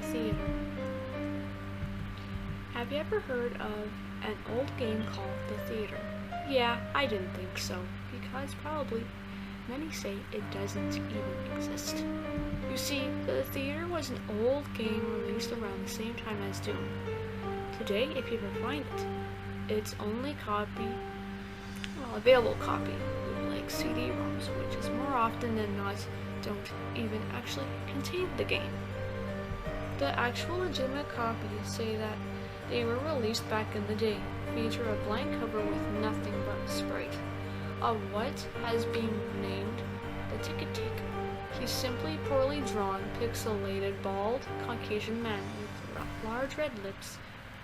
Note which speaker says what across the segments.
Speaker 1: the theater. Have you ever heard of an old game called The Theater? Yeah, I didn't think so, because probably many say it doesn't even exist. You see, The Theater was an old game released around the same time as Doom. Today, if you ever find it, its only available copy, like CD-ROMs, which is more often than not don't even actually contain the game. The actual legitimate copies say that they were released back in the day, feature a blank cover with nothing but a sprite of what has been named the Ticket Taker. He's simply poorly drawn, pixelated, bald Caucasian man with large red lips,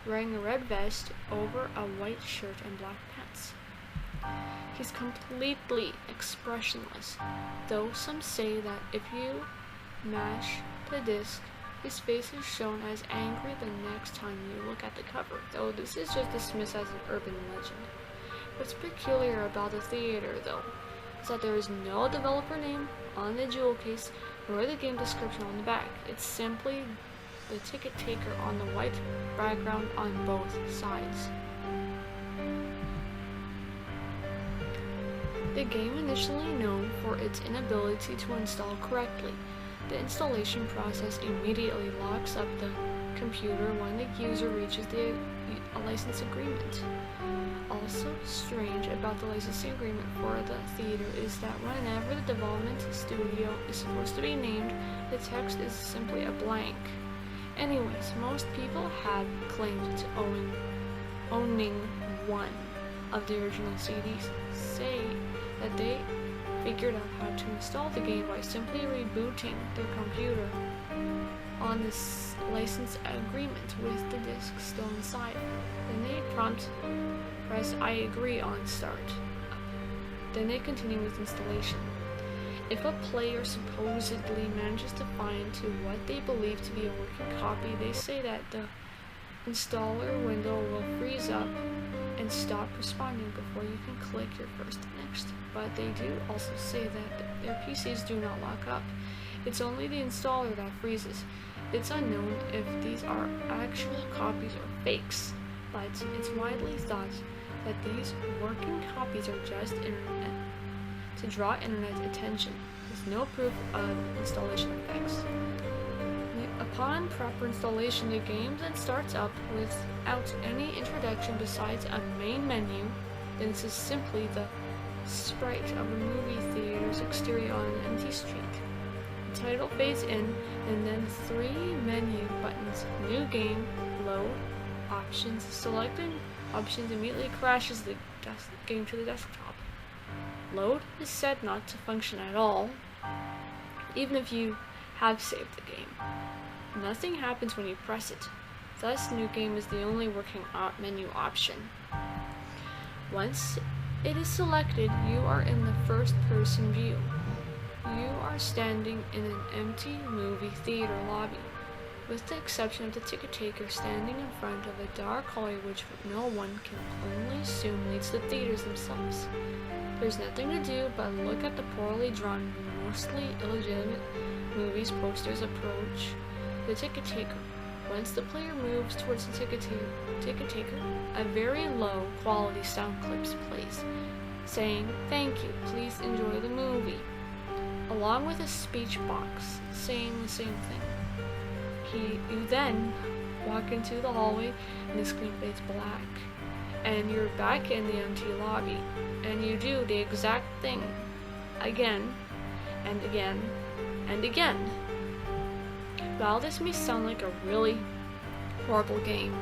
Speaker 1: wearing a red vest over a white shirt and black pants. He's completely expressionless, though some say that if you mash the disc, his face is shown as angry the next time you look at the cover, though this is just dismissed as an urban legend. What's peculiar about The Theater, though, is that there is no developer name on the jewel case nor the game description on the back. It's simply the Ticket Taker on the white background on both sides. The game initially known for its inability to install correctly. The installation process immediately locks up the computer when the user reaches a license agreement. Also strange about the licensing agreement for The Theater is that whenever the development studio is supposed to be named, the text is simply a blank. Anyways, most people have claimed to owning one of the original CDs say that they figured out how to install the game by simply rebooting their computer on this license agreement with the disc still inside. Then they press I agree on start. Then they continue with installation. If a player supposedly manages to find to what they believe to be a working copy, they say that the installer window will freeze up and stop responding before you can click your first next. But they do also say that their PCs do not lock up. It's only the installer that freezes. It's unknown if these are actual copies or fakes, but it's widely thought that these working copies are just to draw internet attention. There's no proof of installation effects. Upon proper installation, the game then starts up without any introduction besides a main menu. Then this is simply the sprite of a movie theater's exterior on an empty street. The title fades in, and then 3 menu buttons: New Game, Load, Options. Selecting Options immediately crashes the game to the desktop. Load is said not to function at all, even if you have saved the game. Nothing happens when you press it. Thus, New Game is the only working menu option. Once it is selected, you are in the first-person view. You are standing in an empty movie theater lobby, with the exception of the ticket taker standing in front of a dark hallway which no one can only assume leads to the theaters themselves. There's nothing to do but look at the poorly drawn, mostly illegitimate movies posters approach the ticket taker. Once the player moves towards the ticket taker, a very low quality sound clips plays, saying, "Thank you, please enjoy the movie," along with a speech box saying the same thing. You then walk into the hallway and the screen fades black, and you're back in the empty lobby, and you do the exact thing again and again and again. While this may sound like a really horrible game,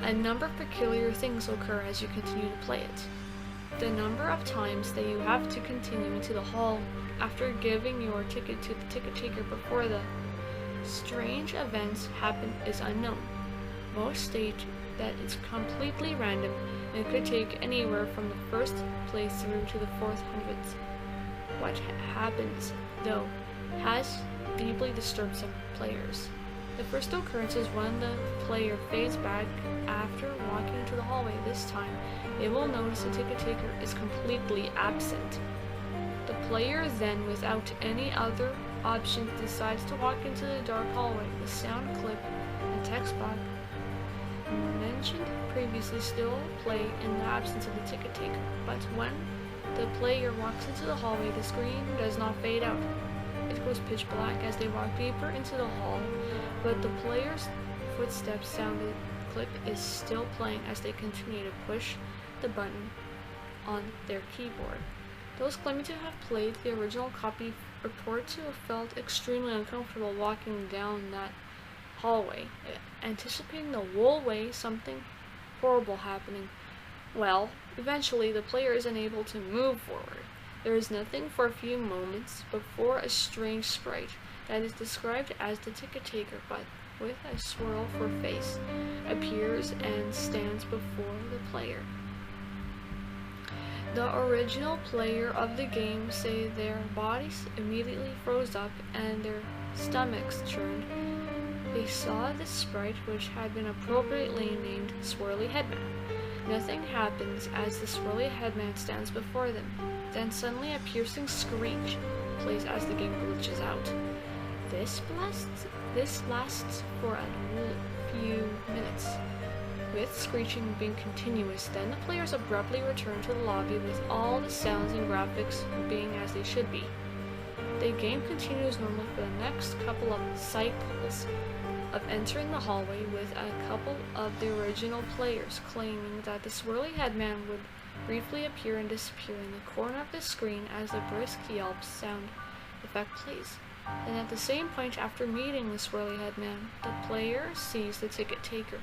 Speaker 1: a number of peculiar things occur as you continue to play it. The number of times that you have to continue into the hall after giving your ticket to the ticket taker before the strange events happen is unknown. Most state that it's completely random and could take anywhere from the first playthrough to the 400th. What happens, though, has deeply disturbed some players. The first occurrence is when the player fades back after walking into the hallway. This time, they will notice the ticket taker is completely absent. The player then, without any other options decides to walk into the dark hallway. The sound clip and text box mentioned previously still play in the absence of the ticket taker, but when the player walks into the hallway, the screen does not fade out. It goes pitch black as they walk deeper into the hall, but the player's footsteps sounded clip is still playing as they continue to push the button on their keyboard. Those claiming to have played the original copy report to have felt extremely uncomfortable walking down that hallway, anticipating the whole way something horrible happening. Well, eventually the player is unable to move forward. There is nothing for a few moments before a strange sprite that is described as the ticket taker, but with a swirl for face, appears and stands before the player. The original player of the game say their bodies immediately froze up and their stomachs churned. They saw the sprite, which had been appropriately named Swirly Headman. Nothing happens as the Swirly Headman stands before them. Then suddenly a piercing screech plays as the game glitches out. This lasts for a few minutes, with screeching being continuous. Then the players abruptly return to the lobby with all the sounds and graphics being as they should be. The game continues normally for the next couple of cycles of entering the hallway, with a couple of the original players claiming that the Swirly Headman would briefly appear and disappear in the corner of the screen as the brisk yelp sound effect plays. And at the same point after meeting the Swirly Headman, the player sees the ticket taker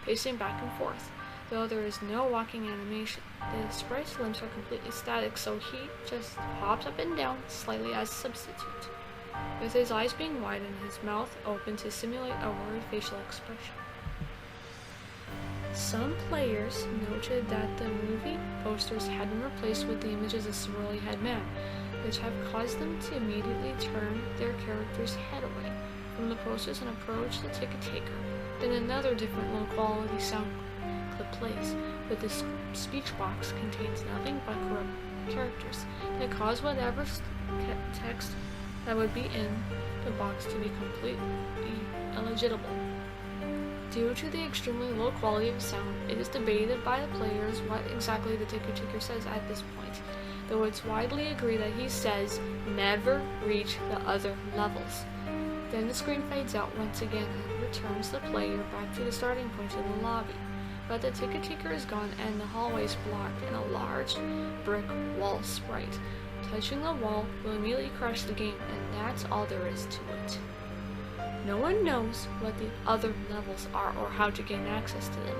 Speaker 1: pacing back and forth, though there is no walking animation. The sprite's limbs are completely static, so he just hops up and down slightly as a substitute, with his eyes being wide and his mouth open to simulate a worried facial expression. Some players noted that the movie posters had been replaced with the images of Swirly Headman, which have caused them to immediately turn their character's head away from the posters and approach the ticket taker. Then another different low-quality sound clip plays, but the speech box contains nothing but corrupt characters that cause whatever text that would be in the box to be completely illegible. Due to the extremely low quality of sound, it is debated by the players what exactly the ticket taker says at this point, though it's widely agreed that he says, "Never reach the other levels." Then the screen fades out once again and returns the player back to the starting point in the lobby. But the ticket taker is gone and the hallway is blocked in a large brick wall sprite. Touching the wall will immediately crash the game, and that's all there is to it. No one knows what the other levels are or how to gain access to them,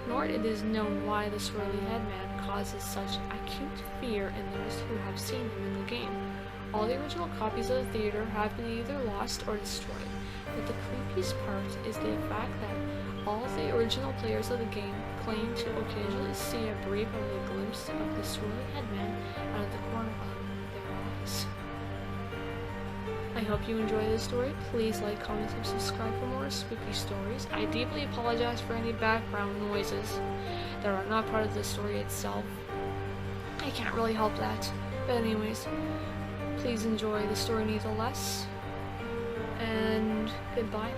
Speaker 1: nor it is known why the Swirly Headman causes such acute fear in those who have seen him in the game. All the original copies of the theater have been either lost or destroyed, but the creepiest part is the fact that all the original players of the game claim to occasionally see a brief of a glimpse of the Swirly Headman out of the corner of their eyes. I hope you enjoy this story. Please like, comment, and subscribe for more spooky stories. I deeply apologize for any background noises that are not part of the story itself. I can't really help that. But anyways, please enjoy The Story Nevertheless, and goodbye.